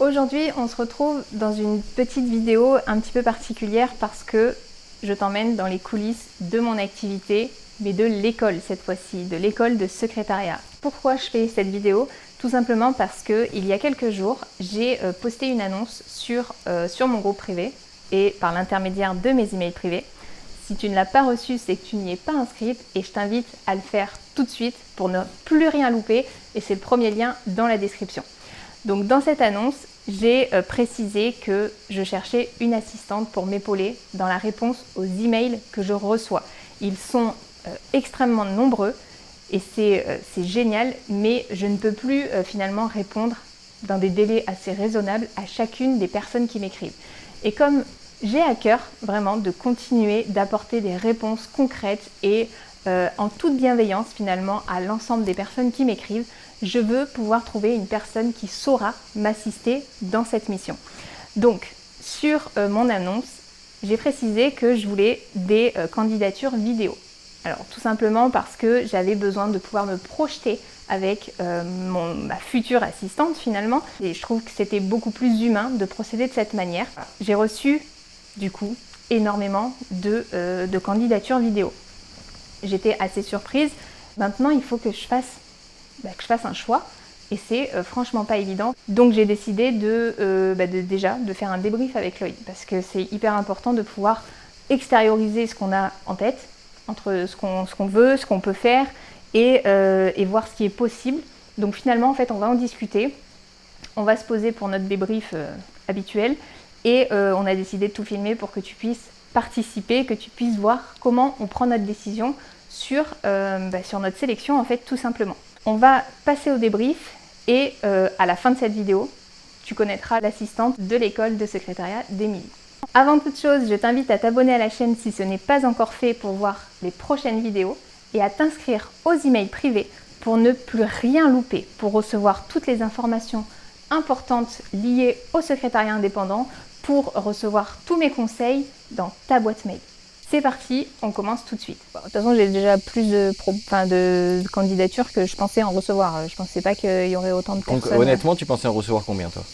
Aujourd'hui, on se retrouve dans une petite vidéo un petit peu particulière parce que je t'emmène dans les coulisses de mon activité, mais de l'école cette fois-ci, de l'école de secrétariat. Pourquoi je fais cette vidéo? Tout simplement parce que il y a quelques jours, j'ai posté une annonce sur mon groupe privé et par l'intermédiaire de mes emails privés. Si tu ne l'as pas reçu, c'est que tu n'y es pas inscrite et je t'invite à le faire tout de suite pour ne plus rien louper et c'est le premier lien dans la description. Donc dans cette annonce, j'ai précisé que je cherchais une assistante pour m'épauler dans la réponse aux emails que je reçois. Ils sont extrêmement nombreux et c'est génial, mais je ne peux plus finalement répondre dans des délais assez raisonnables à chacune des personnes qui m'écrivent. Et comme j'ai à cœur vraiment de continuer d'apporter des réponses concrètes et en toute bienveillance finalement à l'ensemble des personnes qui m'écrivent, je veux pouvoir trouver une personne qui saura m'assister dans cette mission. Donc, sur mon annonce, j'ai précisé que je voulais des candidatures vidéo. Alors, tout simplement parce que j'avais besoin de pouvoir me projeter avec ma future assistante finalement. Et je trouve que c'était beaucoup plus humain de procéder de cette manière. J'ai reçu, du coup, énormément de candidatures vidéo. J'étais assez surprise. Maintenant, il faut que je fasse un choix et c'est franchement pas évident. Donc j'ai décidé déjà de faire un débrief avec Loïc parce que c'est hyper important de pouvoir extérioriser ce qu'on a en tête entre ce qu'on veut, ce qu'on peut faire et voir ce qui est possible. Donc finalement en fait on va en discuter, on va se poser pour notre débrief habituel et on a décidé de tout filmer pour que tu puisses participer, que tu puisses voir comment on prend notre décision sur notre sélection en fait tout simplement. On va passer au débrief et à la fin de cette vidéo, tu connaîtras l'assistante de l'école de secrétariat d'Émilie. Avant toute chose, je t'invite à t'abonner à la chaîne si ce n'est pas encore fait pour voir les prochaines vidéos et à t'inscrire aux emails privés pour ne plus rien louper, pour recevoir toutes les informations importantes liées au secrétariat indépendant, pour recevoir tous mes conseils dans ta boîte mail. C'est parti, on commence tout de suite. Bon, de toute façon, j'ai déjà plus de candidatures que je pensais en recevoir. Je pensais pas qu'il y aurait autant de personnes. Donc honnêtement, tu pensais en recevoir combien toi?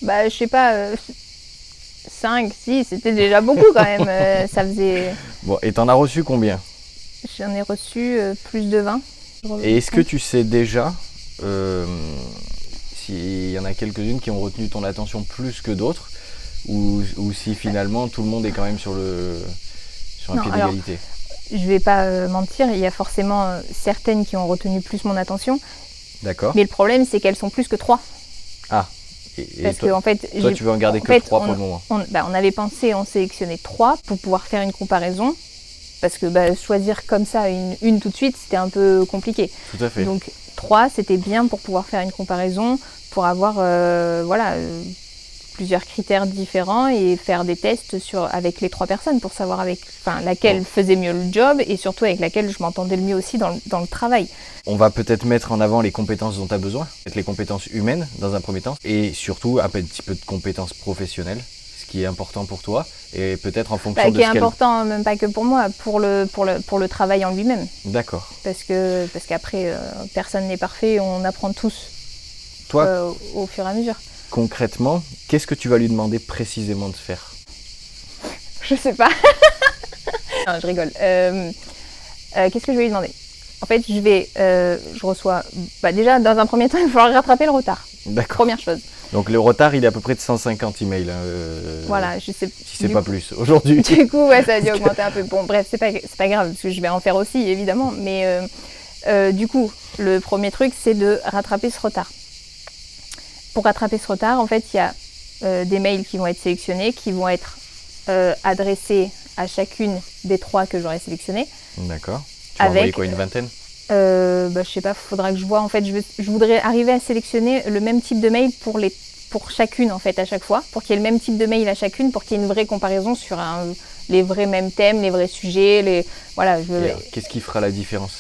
Je sais pas, 5, 6, c'était déjà beaucoup quand même. Ça faisait... Bon, et t'en as reçu combien? J'en ai reçu plus de 20. Et est-ce que tu sais déjà s'il y en a quelques-unes qui ont retenu ton attention plus que d'autres ou si finalement tout le monde est quand même sur un pied d'égalité? Je vais pas mentir, il y a forcément certaines qui ont retenu plus mon attention. D'accord. Mais le problème, c'est qu'elles sont plus que 3. Ah. Parce que en fait, toi, tu veux en garder que 3 pour le moment. On avait pensé en sélectionner 3 pour pouvoir faire une comparaison. Parce que choisir comme ça une tout de suite, c'était un peu compliqué. Tout à fait. Donc 3, c'était bien pour pouvoir faire une comparaison, pour avoir plusieurs critères différents et faire des tests avec les 3 personnes pour savoir laquelle faisait mieux le job et surtout avec laquelle je m'entendais le mieux aussi dans le travail. On va peut-être mettre en avant les compétences dont tu as besoin, peut-être les compétences humaines dans un premier temps et surtout un petit peu de compétences professionnelles, ce qui est important pour toi et peut-être en fonction de ce qui est important, même pas que pour moi, pour le travail en lui-même. D'accord. Parce qu'après, personne n'est parfait, on apprend tous au fur et à mesure. Concrètement, qu'est-ce que tu vas lui demander précisément de faire? Je sais pas. Non, je rigole. Qu'est-ce que je vais lui demander? En fait, je reçois... déjà, dans un premier temps, il va falloir rattraper le retard. D'accord. Première chose. Donc le retard, il est à peu près de 150 emails. Voilà, je sais. Si c'est pas plus, aujourd'hui. Du coup, ça a dû augmenter un peu. Bon, bref, c'est pas grave, parce que je vais en faire aussi, évidemment. Mais du coup, le premier truc, c'est de rattraper ce retard. Pour rattraper ce retard, en fait, il y a des mails qui vont être sélectionnés, qui vont être adressés à chacune des 3 que j'aurai sélectionnées. D'accord. Tu vas envoyer quoi, une vingtaine? Je sais pas, faudra que je vois. En fait, je voudrais arriver à sélectionner le même type de mail pour chacune, en fait, à chaque fois, pour qu'il y ait le même type de mail à chacune, pour qu'il y ait une vraie comparaison sur les vrais mêmes thèmes, les vrais sujets, Qu'est-ce qui fera la différence?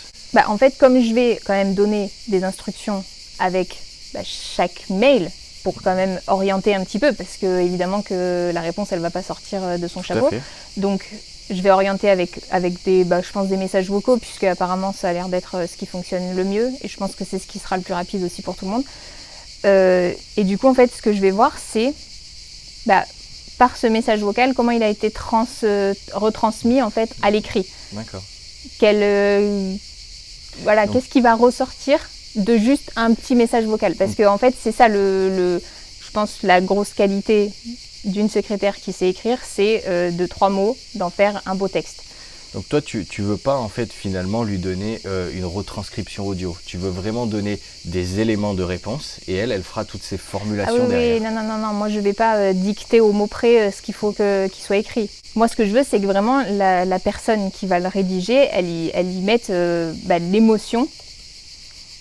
En fait, comme je vais quand même donner des instructions avec chaque mail pour quand même orienter un petit peu parce que évidemment que la réponse elle va pas sortir de son chapeau. Donc je vais orienter avec des je pense des messages vocaux puisque apparemment ça a l'air d'être ce qui fonctionne le mieux et je pense que c'est ce qui sera le plus rapide aussi pour tout le monde. Et du coup, en fait, ce que je vais voir, c'est par ce message vocal, comment il a été retransmis en fait à l'écrit. D'accord. Qu'est-ce qui va ressortir de juste un petit message vocal. Parce que en fait, c'est ça je pense, la grosse qualité d'une secrétaire qui sait écrire, c'est de 3 mots, d'en faire un beau texte. Donc toi, tu veux pas en fait finalement lui donner une retranscription audio. Tu veux vraiment donner des éléments de réponse et elle fera toutes ces formulations derrière. Oui, non, moi je vais pas dicter au mot près ce qu'il faut qu'il soit écrit. Moi, ce que je veux, c'est que vraiment la personne qui va le rédiger, elle y mette l'émotion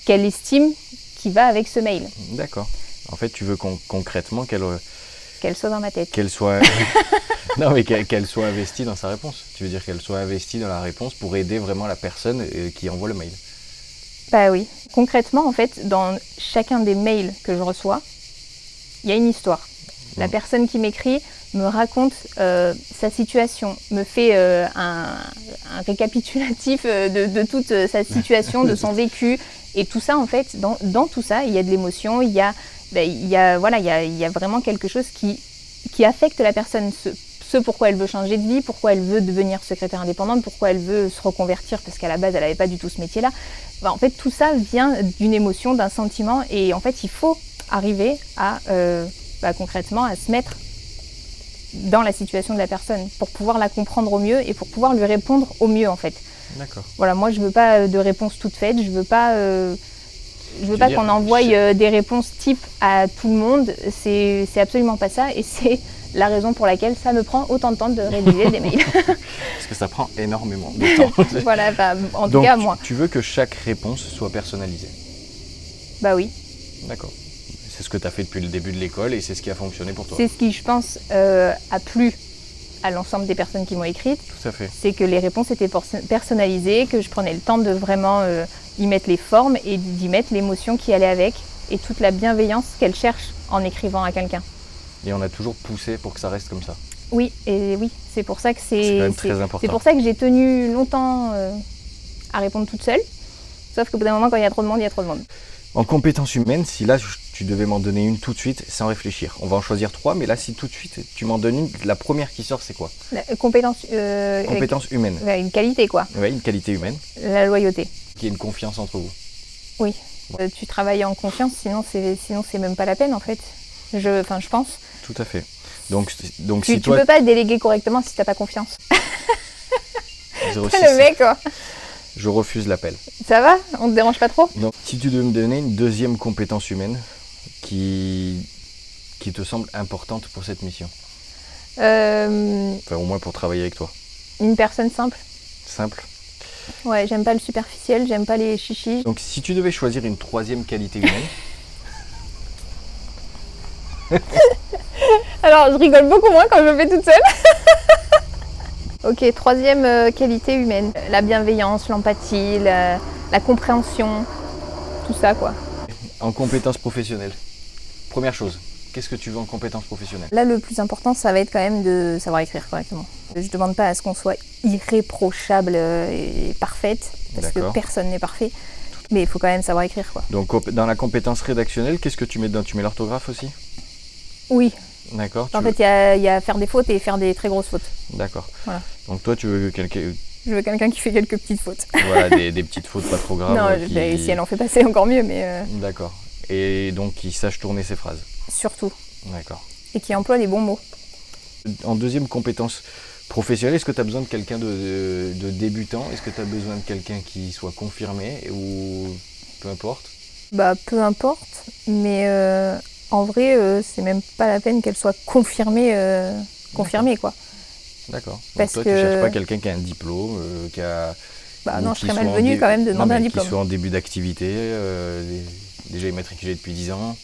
qu'elle estime qui va avec ce mail. D'accord. En fait, tu veux concrètement qu'elle soit dans ma tête. Qu'elle soit non, mais qu'elle soit investie dans sa réponse. Tu veux dire qu'elle soit investie dans la réponse pour aider vraiment la personne qui envoie le mail. Bah oui. Concrètement, en fait, dans chacun des mails que je reçois, il y a une histoire. La personne qui m'écrit me raconte sa situation, me fait un récapitulatif de toute sa situation, de son vécu. Et tout ça, en fait, dans tout ça, il y a de l'émotion, il y a vraiment quelque chose qui affecte la personne, ce pourquoi elle veut changer de vie, pourquoi elle veut devenir secrétaire indépendante, pourquoi elle veut se reconvertir, parce qu'à la base, elle n'avait pas du tout ce métier-là. En fait, tout ça vient d'une émotion, d'un sentiment, et en fait, il faut arriver à, concrètement, à se mettre dans la situation de la personne, pour pouvoir la comprendre au mieux et pour pouvoir lui répondre au mieux, en fait. D'accord. Voilà, moi, je veux pas de réponse toute faite, je veux pas qu'on envoie des réponses type à tout le monde, c'est absolument pas ça, et c'est la raison pour laquelle ça me prend autant de temps de rédiger des mails. Parce que ça prend énormément de temps. Voilà, en tout cas, moi. Tu veux que chaque réponse soit personnalisée? Bah oui. D'accord. C'est ce que tu as fait depuis le début de l'école et c'est ce qui a fonctionné pour toi. C'est ce qui, je pense, a plu à l'ensemble des personnes qui m'ont écrite. Tout à fait. C'est que les réponses étaient personnalisées, que je prenais le temps de vraiment y mettre les formes et d'y mettre l'émotion qui allait avec et toute la bienveillance qu'elle cherche en écrivant à quelqu'un. Et on a toujours poussé pour que ça reste comme ça. Oui, c'est pour ça que c'est quand même très important. C'est pour ça que j'ai tenu longtemps à répondre toute seule. Sauf qu'au bout d'un moment, quand il y a trop de monde, il y a trop de monde. En compétences humaines, si là tu devais m'en donner une tout de suite sans réfléchir, on va en choisir 3, mais là si tout de suite tu m'en donnes une, la première qui sort c'est quoi? Compétences humaines. Une qualité quoi. Oui, une qualité humaine. La loyauté. Qu'il y ait une confiance entre vous. Oui. Ouais. Tu travailles en confiance, sinon c'est même pas la peine en fait. Je pense. Tout à fait. Donc tu peux pas déléguer correctement si t'as pas confiance. 06. Le mec quoi. Je refuse l'appel. Ça va? On te dérange pas trop? Donc, si tu devais me donner une deuxième compétence humaine qui te semble importante pour cette mission. Enfin, au moins pour travailler avec toi. Une personne simple. Simple? Ouais, j'aime pas le superficiel, j'aime pas les chichis. Donc si tu devais choisir une troisième qualité humaine. Alors, je rigole beaucoup moins quand je le fais toute seule. Ok, troisième qualité humaine. La bienveillance, l'empathie, la compréhension, tout ça quoi. En compétences professionnelles, première chose, qu'est-ce que tu veux en compétences professionnelles? Là, le plus important, ça va être quand même de savoir écrire correctement. Je ne demande pas à ce qu'on soit irréprochable et parfaite, parce que personne n'est parfait. Mais il faut quand même savoir écrire quoi. Donc dans la compétence rédactionnelle, qu'est-ce que tu mets dedans? Tu mets l'orthographe aussi? Oui. D'accord. En fait, il y a faire des fautes et faire des très grosses fautes. D'accord. Voilà. Donc toi, tu veux quelqu'un... Je veux quelqu'un qui fait quelques petites fautes. Voilà, des petites fautes pas trop graves. Non, si elle en fait pas, c'est encore mieux, mais... D'accord. Et donc, qui sache tourner ses phrases. Surtout. D'accord. Et qui emploie les bons mots. En deuxième compétence professionnelle, est-ce que tu as besoin de quelqu'un de débutant? Est-ce que tu as besoin de quelqu'un qui soit confirmé ou peu importe? Bah, peu importe, mais en vrai, c'est même pas la peine qu'elle soit confirmée quoi. D'accord. Donc toi, tu cherches pas quelqu'un qui a un diplôme, qui a... Bah non, je serais malvenue quand même de demander un diplôme. Qui soit en début d'activité, déjà immatriculé depuis 10 ans,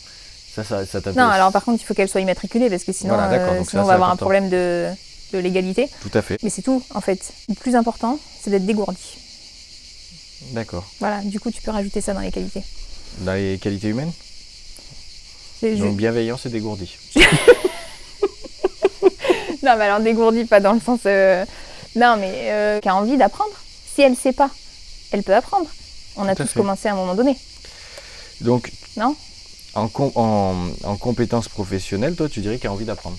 ça t'intéresse? Non, alors par contre, il faut qu'elle soit immatriculée, parce que sinon, voilà, sinon on va avoir un problème de légalité. Tout à fait. Mais c'est tout, en fait. Le plus important, c'est d'être dégourdi. D'accord. Voilà, du coup, tu peux rajouter ça dans les qualités. Dans les qualités humaines? Donc bienveillance et dégourdi. Non, mais alors dégourdi, pas dans le sens... Non, mais qui a envie d'apprendre. Si elle sait pas, elle peut apprendre. On a tous commencé à un moment donné. Donc, non? En compétences professionnelles, toi, tu dirais qu'il y a envie d'apprendre.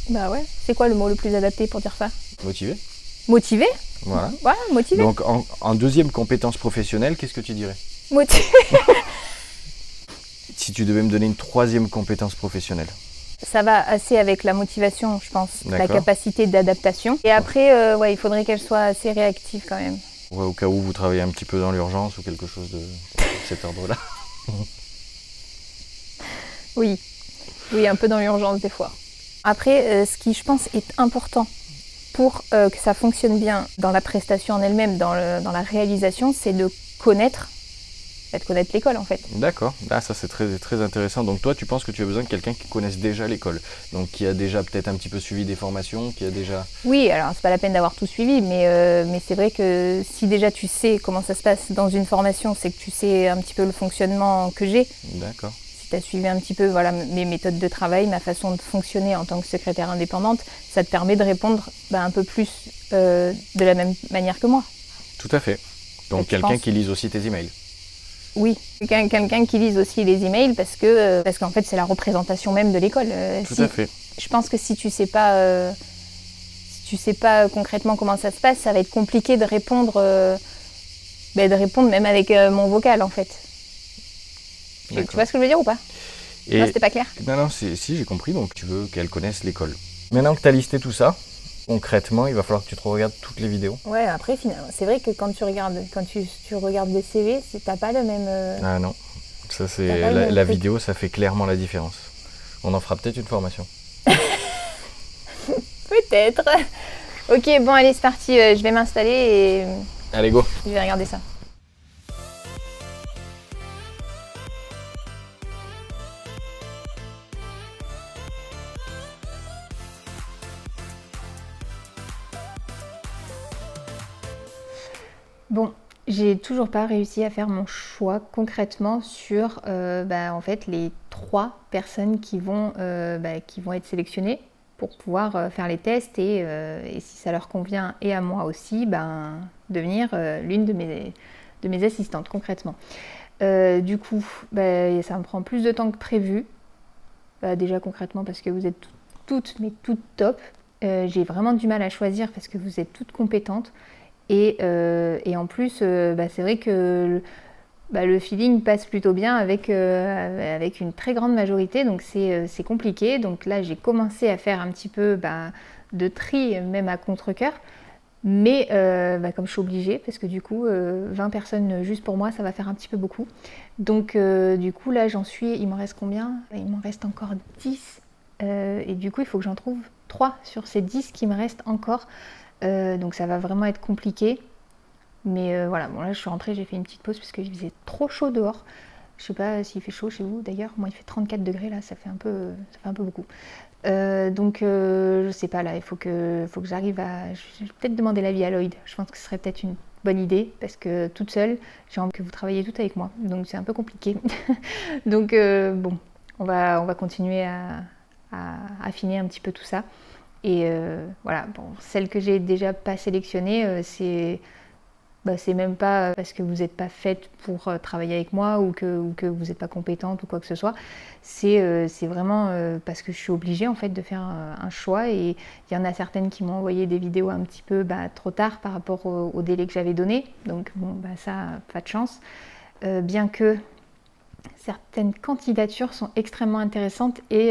Bah ouais. C'est quoi le mot le plus adapté pour dire ça? Motivé. Motivé? Voilà. Voilà, motivé. Donc, en deuxième compétence professionnelle, qu'est-ce que tu dirais? Motivé. Si tu devais me donner une troisième compétence professionnelle. Ça va assez avec la motivation, je pense. La D'accord. capacité d'adaptation. Et après, ouais, il faudrait qu'elle soit assez réactive quand même. Ouais, au cas où vous travaillez un petit peu dans l'urgence ou quelque chose de cet ordre-là. Oui. Oui, un peu dans l'urgence des fois. Après, ce qui, je pense, est important pour que ça fonctionne bien dans la prestation en elle-même, dans la réalisation, c'est de connaître l'école en fait. D'accord. Ah, ça c'est très, très intéressant. Donc toi, tu penses que tu as besoin de quelqu'un qui connaisse déjà l'école. Donc qui a déjà peut-être un petit peu suivi des formations, qui a déjà... Oui, alors c'est pas la peine d'avoir tout suivi, mais c'est vrai que si déjà tu sais comment ça se passe dans une formation, c'est que tu sais un petit peu le fonctionnement que j'ai. D'accord. Si tu as suivi un petit peu voilà, mes méthodes de travail, ma façon de fonctionner en tant que secrétaire indépendante, ça te permet de répondre un peu plus de la même manière que moi. Tout à fait. Donc quelqu'un qui lise aussi tes emails. Oui, quelqu'un qui lise aussi les emails parce qu'en fait c'est la représentation même de l'école. Tout à fait. Je pense que si tu sais pas concrètement comment ça se passe, ça va être compliqué de répondre même avec mon vocal en fait. Tu vois ce que je veux dire ou pas? Non, c'était pas clair. Non, si j'ai compris, donc tu veux qu'elle connaisse l'école. Maintenant que tu as listé tout ça, concrètement, il va falloir que tu te regardes toutes les vidéos. Ouais, après, finalement, c'est vrai que quand tu regardes des CV, t'as pas le même... Ah non, ça c'est la vidéo, ça fait clairement la différence. On en fera peut-être une formation. Peut-être. Ok, bon, allez, c'est parti. Je vais m'installer et... Allez, go. Je vais regarder ça. Bon, j'ai toujours pas réussi à faire mon choix concrètement sur en fait, les 3 personnes qui vont être sélectionnées pour pouvoir faire les tests et si ça leur convient et à moi aussi, devenir l'une de mes assistantes concrètement. Du coup, ça me prend plus de temps que prévu. Déjà concrètement parce que vous êtes toutes top. J'ai vraiment du mal à choisir parce que vous êtes toutes compétentes. Et en plus, c'est vrai que le feeling passe plutôt bien avec une très grande majorité, donc c'est compliqué. Donc là, j'ai commencé à faire un petit peu de tri, même à contre-cœur. Mais comme je suis obligée, parce que du coup, 20 personnes juste pour moi, ça va faire un petit peu beaucoup. Donc du coup, là, il m'en reste combien? Il m'en reste encore 10. Et du coup, il faut que j'en trouve 3 sur ces 10 qui me restent encore. Donc ça va vraiment être compliqué. Mais voilà, bon là je suis rentrée, j'ai fait une petite pause parce qu'il faisait trop chaud dehors. Je sais pas s'il fait chaud chez vous d'ailleurs, moi il fait 34 degrés là, ça fait un peu beaucoup. Donc je sais pas là, il faut que j'arrive à... Je vais peut-être demander l'avis à Lloyd, je pense que ce serait peut-être une bonne idée parce que toute seule, j'ai envie que vous travailliez toutes avec moi, donc c'est un peu compliqué. Donc bon, on va continuer à affiner un petit peu tout ça. Et voilà, bon, celle que j'ai déjà pas sélectionnée, c'est même pas parce que vous n'êtes pas faite pour travailler avec moi ou que vous n'êtes pas compétente ou quoi que ce soit. C'est vraiment parce que je suis obligée en fait de faire un choix et il y en a certaines qui m'ont envoyé des vidéos un petit peu trop tard par rapport au délai que j'avais donné. Donc bon, ça, pas de chance. Bien que certaines candidatures sont extrêmement intéressantes et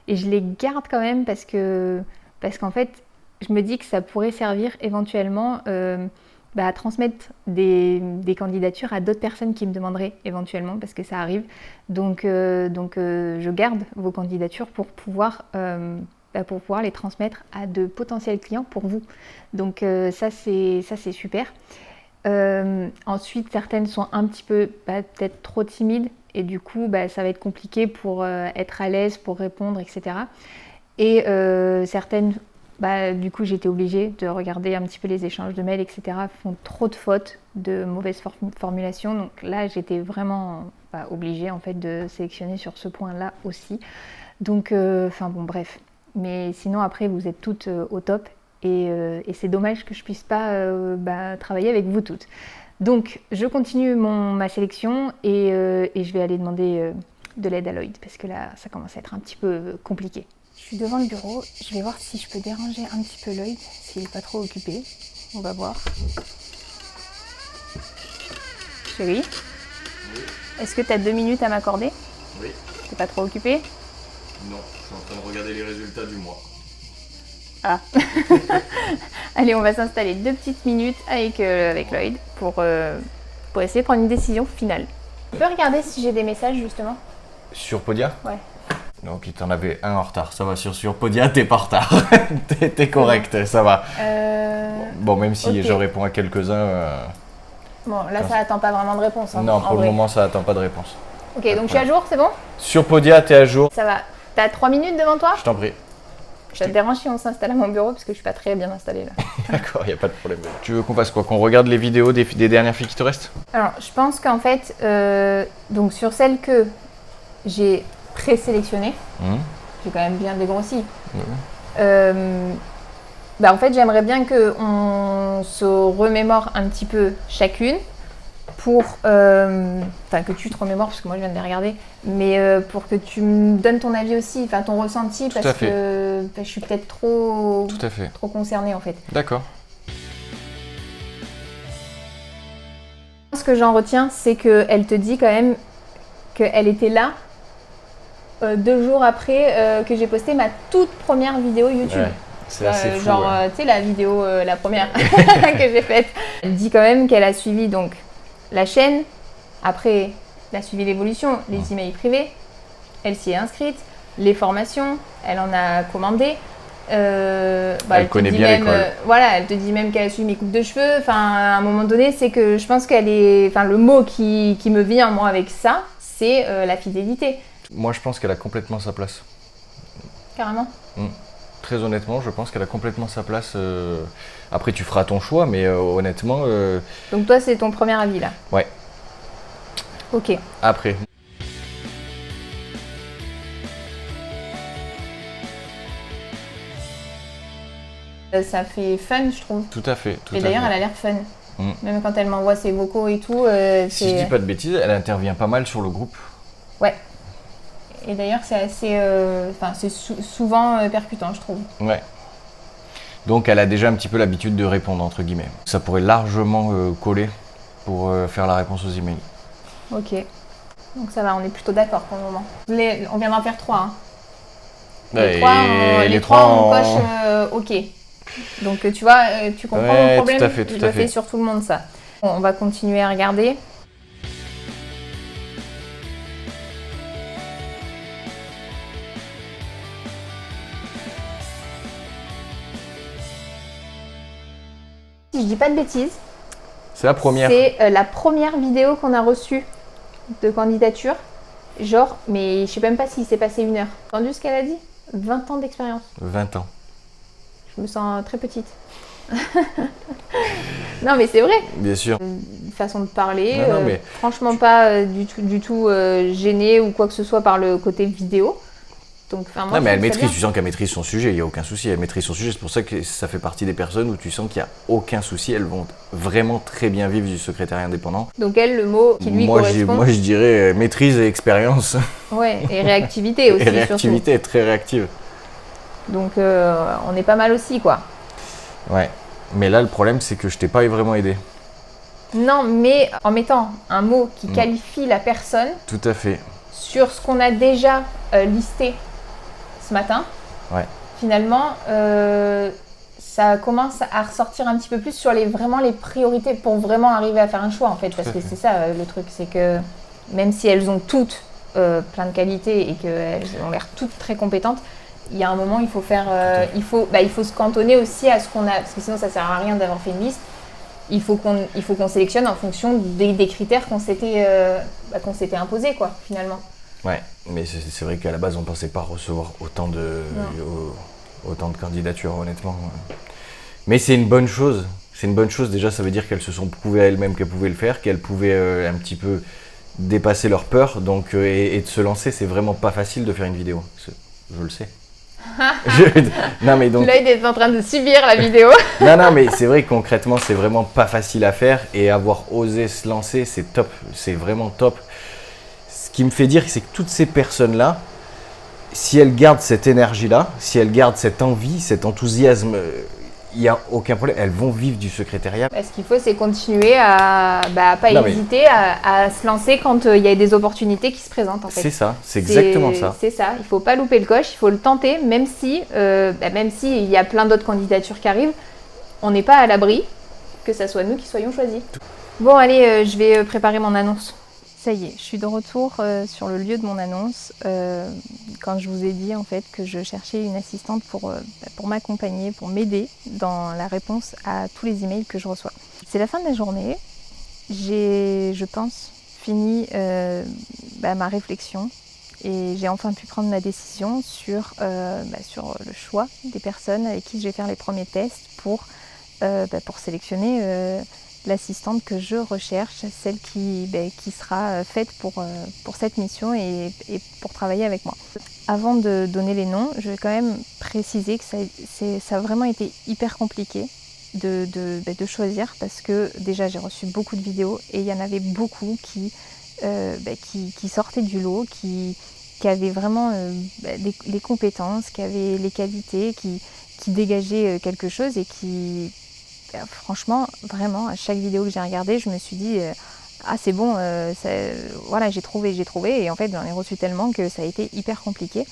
je les garde quand même parce qu'en fait, je me dis que ça pourrait servir éventuellement à transmettre des candidatures à d'autres personnes qui me demanderaient éventuellement, parce que ça arrive. Donc je garde vos candidatures pour pouvoir les transmettre à de potentiels clients pour vous. Donc ça c'est super. Ensuite, certaines sont un petit peu peut-être trop timides et du coup ça va être compliqué pour être à l'aise, pour répondre, etc. Et certaines, du coup j'étais obligée de regarder un petit peu les échanges de mails, etc. font trop de fautes, de mauvaises formulations. Donc là j'étais vraiment obligée en fait de sélectionner sur ce point-là aussi. Donc bon bref. Mais sinon après vous êtes toutes au top. Et c'est dommage que je puisse pas travailler avec vous toutes. Donc, je continue ma sélection et je vais aller demander de l'aide à Lloyd parce que là, ça commence à être un petit peu compliqué. Je suis devant le bureau, je vais voir si je peux déranger un petit peu Lloyd, s'il n'est pas trop occupé. On va voir. Chérie, oui. Est-ce que tu as 2 minutes à m'accorder? Oui. T'es pas trop occupé? Non, je suis en train de regarder les résultats du mois. Ah. Allez, on va s'installer 2 petites minutes avec Lloyd pour essayer de prendre une décision finale. Tu peux regarder si j'ai des messages justement? Sur Podia? Ouais. Donc il t'en avait un en retard, ça va, sur Podia t'es pas en retard, t'es correct, ça va. Bon, même si okay. Je réponds à quelques-uns... Bon, là ça attend pas vraiment de réponse. Hein, non, pour le moment ça attend pas de réponse. Ok, donc je suis à jour, c'est bon? Sur Podia, t'es à jour. Ça va. T'as 3 minutes devant toi? Je t'en prie. Ça te dérange si on s'installe à mon bureau parce que je suis pas très bien installée là. D'accord, y a pas de problème. Tu veux qu'on fasse quoi? Qu'on regarde les vidéos des dernières filles qui te restent? Alors, je pense qu'en fait, donc sur celles que j'ai présélectionnées, j'ai quand même bien dégrossi. En fait, j'aimerais bien qu'on se remémore un petit peu chacune pour, que tu te remémores parce que moi je viens de les regarder, mais pour que tu me donnes ton avis aussi, ton ressenti, parce que je suis peut-être trop concernée en fait. D'accord. Ce que j'en retiens, c'est qu'elle te dit quand même qu'elle était là 2 jours après que j'ai posté ma toute première vidéo YouTube. Ouais, c'est assez fou. Genre, tu sais, la vidéo, la première que j'ai faite. Elle dit quand même qu'elle a suivi donc la chaîne, après elle a suivi l'évolution, les emails privés, elle s'y est inscrite, les formations, elle en a commandé. Elle connaît bien l'école. Voilà, elle te dit même qu'elle a suivi mes coupes de cheveux. À un moment donné, c'est que je pense qu'elle est... le mot qui me vient, moi, avec ça, c'est la fidélité. Moi, je pense qu'elle a complètement sa place. Carrément. Très honnêtement, je pense qu'elle a complètement sa place. Après, tu feras ton choix, mais honnêtement... Donc toi, c'est ton premier avis, là? Ouais. Ok. Après. Ça fait fun, je trouve. Tout à fait. Et d'ailleurs, elle a l'air fun. Même quand elle m'envoie ses vocaux et tout. Si je dis pas de bêtises, elle intervient pas mal sur le groupe. Ouais. Et d'ailleurs, c'est assez, c'est souvent percutant, je trouve. Ouais. Donc, elle a déjà un petit peu l'habitude de répondre, entre guillemets. Ça pourrait largement coller pour faire la réponse aux emails. Ok. Donc ça va, on est plutôt d'accord pour le moment. On vient d'en faire 3. Hein. Les trois, on coche ok. Donc tu vois, tu comprends mon problème. Tout à fait, je le fais sur tout le monde, ça. On va continuer à regarder. Si je dis pas de bêtises, c'est la première. C'est la première vidéo qu'on a reçue de candidature. Genre, mais je sais même pas s'il s'est passé 1 heure. T'as entendu ce qu'elle a dit? 20 ans d'expérience. 20 ans. Je me sens très petite. Non mais c'est vrai. Bien sûr. Façon de parler, mais... franchement pas du tout gênée ou quoi que ce soit par le côté vidéo. Donc, moi, non mais elle maîtrise, tu sens qu'elle maîtrise son sujet, il n'y a aucun souci, elle maîtrise son sujet, c'est pour ça que ça fait partie des personnes où tu sens qu'il n'y a aucun souci, elles vont vraiment très bien vivre du secrétariat indépendant. Donc elle, le mot qui lui correspond... Moi je dirais maîtrise et expérience. Ouais, et réactivité aussi. Et réactivité, surtout. Très réactive. Donc on est pas mal aussi quoi. Ouais, mais là le problème c'est que je t'ai pas vraiment aidé. Non, mais en mettant un mot qui qualifie la personne... Tout à fait. Sur ce qu'on a déjà listé ce matin, finalement, ça commence à ressortir un petit peu plus sur vraiment les priorités pour vraiment arriver à faire un choix en fait, parce que c'est ça le truc, c'est que même si elles ont toutes plein de qualités et qu'elles ont l'air toutes très compétentes, il y a un moment il faut faire, il faut se cantonner aussi à ce qu'on a, parce que sinon ça sert à rien d'avoir fait une liste. Il faut qu'on sélectionne en fonction des critères qu'on s'était imposés quoi, finalement. Ouais, mais c'est vrai qu'à la base, on pensait pas recevoir autant de candidatures, honnêtement. Mais c'est une bonne chose. C'est une bonne chose. Déjà, ça veut dire qu'elles se sont prouvées à elles-mêmes qu'elles pouvaient le faire, qu'elles pouvaient un petit peu dépasser leur peur. Donc, et de se lancer, c'est vraiment pas facile de faire une vidéo. Je le sais. Non mais donc... Lloyd est en train de subir la vidéo. Non, mais c'est vrai que concrètement, c'est vraiment pas facile à faire et avoir osé se lancer, c'est top, c'est vraiment top. Ce qui me fait dire, c'est que toutes ces personnes-là, si elles gardent cette énergie-là, si elles gardent cette envie, cet enthousiasme, il n'y a aucun problème, elles vont vivre du secrétariat. Ce qu'il faut, c'est continuer à pas hésiter à se lancer quand il y a des opportunités qui se présentent. En fait. C'est ça, c'est exactement ça. C'est ça, il ne faut pas louper le coche, il faut le tenter, même si il y a plein d'autres candidatures qui arrivent, on n'est pas à l'abri que ça soit nous qui soyons choisis. Bon, allez, je vais préparer mon annonce. Ça y est, je suis de retour sur le lieu de mon annonce quand je vous ai dit en fait que je cherchais une assistante pour m'accompagner, pour m'aider dans la réponse à tous les emails que je reçois. C'est la fin de la journée, j'ai, je pense, fini ma réflexion et j'ai enfin pu prendre ma décision sur le choix des personnes avec qui je vais faire les premiers tests pour sélectionner l'assistante que je recherche, celle qui sera faite pour cette mission et pour travailler avec moi. Avant de donner les noms, je vais quand même préciser que ça a vraiment été hyper compliqué de choisir parce que déjà j'ai reçu beaucoup de vidéos et il y en avait beaucoup qui sortaient du lot, qui avaient vraiment les compétences, qui avaient les qualités, qui dégageaient quelque chose et qui... Franchement, vraiment, à chaque vidéo que j'ai regardée, je me suis dit ah c'est bon, voilà, j'ai trouvé. Et en fait, j'en ai reçu tellement que ça a été hyper compliqué.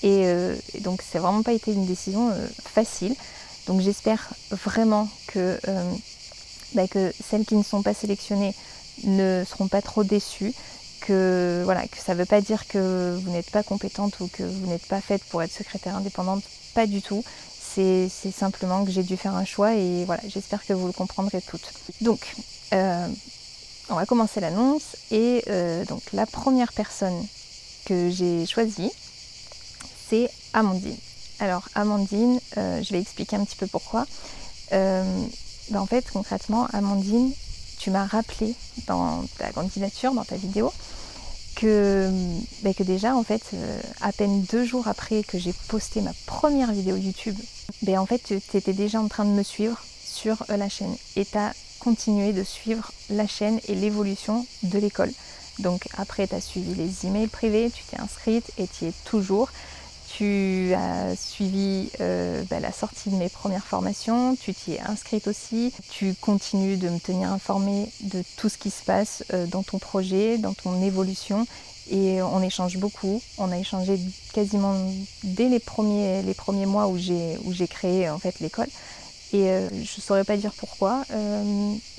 Et donc, ça n'a vraiment pas été une décision facile. Donc, j'espère vraiment que celles qui ne sont pas sélectionnées ne seront pas trop déçues. Que ça ne veut pas dire que vous n'êtes pas compétente ou que vous n'êtes pas faite pour être secrétaire indépendante, pas du tout. C'est simplement que j'ai dû faire un choix et voilà, j'espère que vous le comprendrez toutes. Donc, on va commencer l'annonce et donc la première personne que j'ai choisie, c'est Amandine. Alors Amandine, je vais expliquer un petit peu pourquoi. En fait, concrètement, Amandine, tu m'as rappelé dans ta candidature, dans ta vidéo, que déjà en fait à peine 2 jours après que j'ai posté ma première vidéo YouTube, en fait tu étais déjà en train de me suivre sur la chaîne et tu as continué de suivre la chaîne et l'évolution de l'école. Donc après tu as suivi les emails privés, tu t'es inscrite et tu y es toujours. Tu as suivi la sortie de mes premières formations, tu t'y es inscrite aussi, tu continues de me tenir informée de tout ce qui se passe dans ton projet, dans ton évolution et on échange beaucoup. On a échangé quasiment dès les premiers mois où j'ai créé en fait l'école et je ne saurais pas dire pourquoi,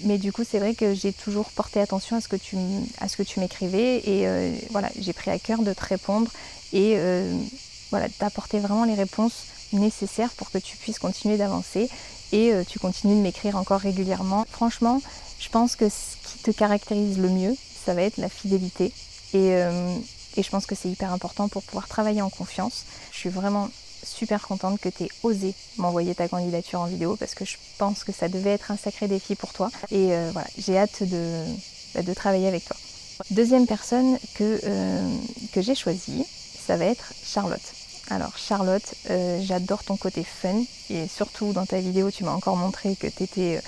mais du coup c'est vrai que j'ai toujours porté attention à ce que tu m'écrivais et voilà, j'ai pris à cœur de te répondre et d'apporter vraiment les réponses nécessaires pour que tu puisses continuer d'avancer et tu continues de m'écrire encore régulièrement. Franchement, je pense que ce qui te caractérise le mieux, ça va être la fidélité et je pense que c'est hyper important pour pouvoir travailler en confiance. Je suis vraiment super contente que tu aies osé m'envoyer ta candidature en vidéo parce que je pense que ça devait être un sacré défi pour toi et j'ai hâte de travailler avec toi. Deuxième personne que j'ai choisie, ça va être Charlotte. Alors Charlotte, j'adore ton côté fun et surtout dans ta vidéo tu m'as encore montré que tu te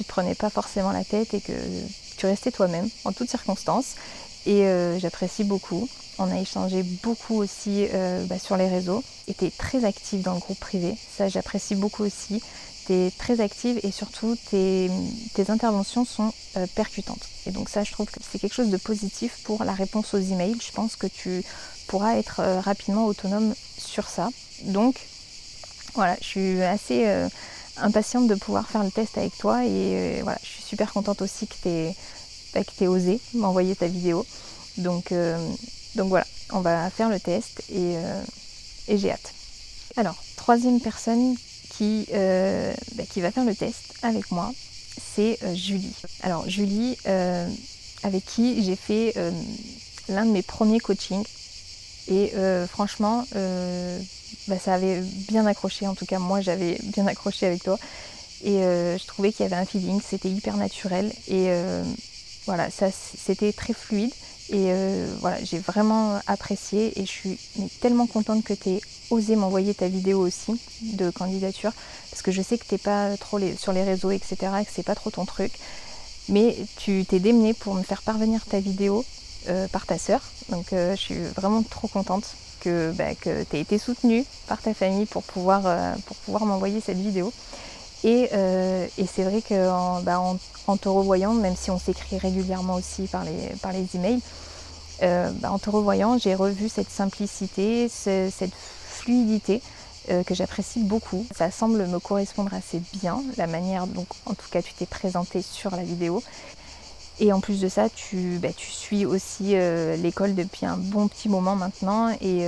prenais pas forcément la tête et que tu restais toi-même en toutes circonstances et j'apprécie beaucoup. On a échangé beaucoup aussi sur les réseaux et tu es très active dans le groupe privé, ça j'apprécie beaucoup aussi. Tu es très active et surtout tes interventions sont percutantes. Et donc ça je trouve que c'est quelque chose de positif pour la réponse aux emails. Je pense que tu pourras être rapidement autonome sur ça. Donc voilà, je suis assez impatiente de pouvoir faire le test avec toi et voilà, je suis super contente aussi que tu aies osé m'envoyer ta vidéo. Donc voilà, on va faire le test et j'ai hâte. Alors, troisième personne qui va faire le test avec moi, c'est Julie. Alors Julie, avec qui j'ai fait l'un de mes premiers coachings et franchement ça avait bien accroché, en tout cas moi j'avais bien accroché avec toi et je trouvais qu'il y avait un feeling, c'était hyper naturel et voilà, ça c'était très fluide Et voilà, j'ai vraiment apprécié et je suis tellement contente que tu aies osé m'envoyer ta vidéo aussi de candidature, parce que je sais que tu n'es pas trop sur les réseaux, etc., et que c'est pas trop ton truc. Mais tu t'es démenée pour me faire parvenir ta vidéo par ta sœur. Donc je suis vraiment trop contente que tu aies été soutenue par ta famille pour pouvoir m'envoyer cette vidéo. Et c'est vrai qu'en te revoyant, même si on s'écrit régulièrement aussi par les emails, en te revoyant, j'ai revu cette simplicité, cette fluidité que j'apprécie beaucoup. Ça semble me correspondre assez bien, la manière dont en tout cas tu t'es présentée sur la vidéo. Et en plus de ça, tu suis aussi l'école depuis un bon petit moment maintenant. Et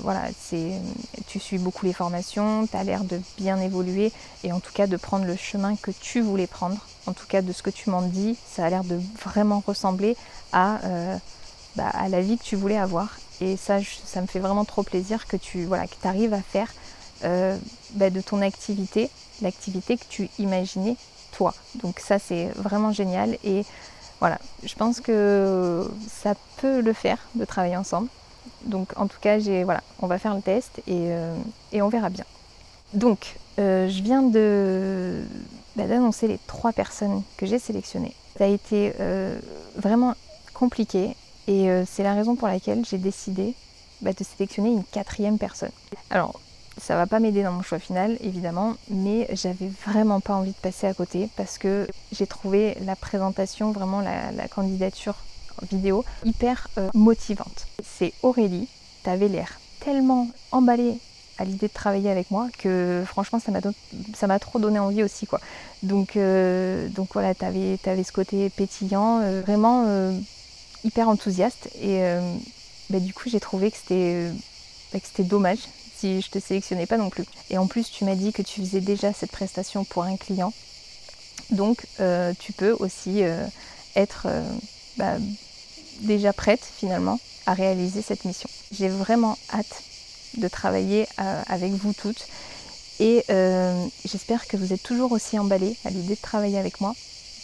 voilà, tu suis beaucoup les formations, tu as l'air de bien évoluer et en tout cas de prendre le chemin que tu voulais prendre. En tout cas, de ce que tu m'en dis, ça a l'air de vraiment ressembler à la vie que tu voulais avoir. Et ça me fait vraiment trop plaisir que tu arrives à faire de ton activité, l'activité que tu imaginais toi. Donc ça, c'est vraiment génial. Et voilà, je pense que ça peut le faire de travailler ensemble. Donc en tout cas, on va faire le test et on verra bien. Donc, je viens d'annoncer les 3 personnes que j'ai sélectionnées. Ça a été vraiment compliqué et c'est la raison pour laquelle j'ai décidé de sélectionner une 4e personne. Alors, ça va pas m'aider dans mon choix final, évidemment, mais j'avais vraiment pas envie de passer à côté parce que j'ai trouvé la présentation, vraiment la candidature vidéo, hyper motivante. C'est Aurélie, t'avais l'air tellement emballée à l'idée de travailler avec moi que franchement ça m'a trop donné envie aussi, quoi. Donc voilà, t'avais ce côté pétillant, vraiment hyper enthousiaste et du coup j'ai trouvé que c'était dommage si je te sélectionnais pas non plus. Et en plus, tu m'as dit que tu faisais déjà cette prestation pour un client. Donc, tu peux aussi être déjà prête finalement à réaliser cette mission. J'ai vraiment hâte de travailler avec vous toutes. Et j'espère que vous êtes toujours aussi emballées à l'idée de travailler avec moi.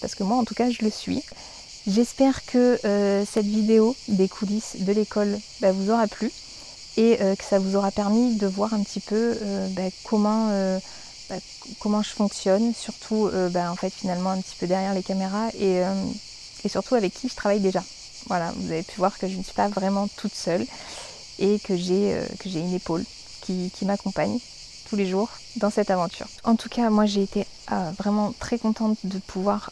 Parce que moi, en tout cas, je le suis. J'espère que cette vidéo des coulisses de l'école vous aura plu. Et que ça vous aura permis de voir un petit peu comment je fonctionne, surtout en fait finalement un petit peu derrière les caméras et surtout avec qui je travaille déjà. Voilà, vous avez pu voir que je ne suis pas vraiment toute seule et que j'ai une épaule qui m'accompagne tous les jours dans cette aventure. En tout cas, moi j'ai été vraiment très contente de pouvoir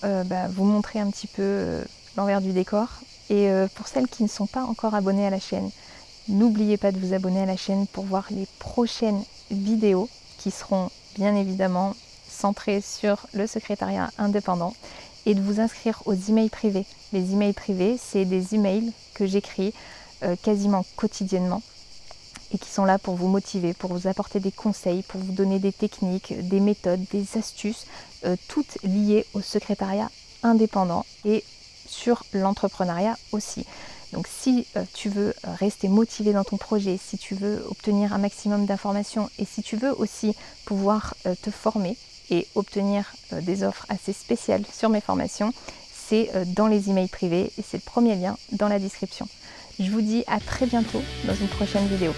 vous montrer un petit peu l'envers du décor. Et pour celles qui ne sont pas encore abonnées à la chaîne, n'oubliez pas de vous abonner à la chaîne pour voir les prochaines vidéos qui seront bien évidemment centrées sur le secrétariat indépendant et de vous inscrire aux emails privés. Les emails privés, c'est des emails que j'écris quasiment quotidiennement et qui sont là pour vous motiver, pour vous apporter des conseils, pour vous donner des techniques, des méthodes, des astuces, toutes liées au secrétariat indépendant et sur l'entrepreneuriat aussi. Donc si tu veux rester motivé dans ton projet, si tu veux obtenir un maximum d'informations et si tu veux aussi pouvoir te former et obtenir des offres assez spéciales sur mes formations, c'est dans les emails privés et c'est le premier lien dans la description. Je vous dis à très bientôt dans une prochaine vidéo.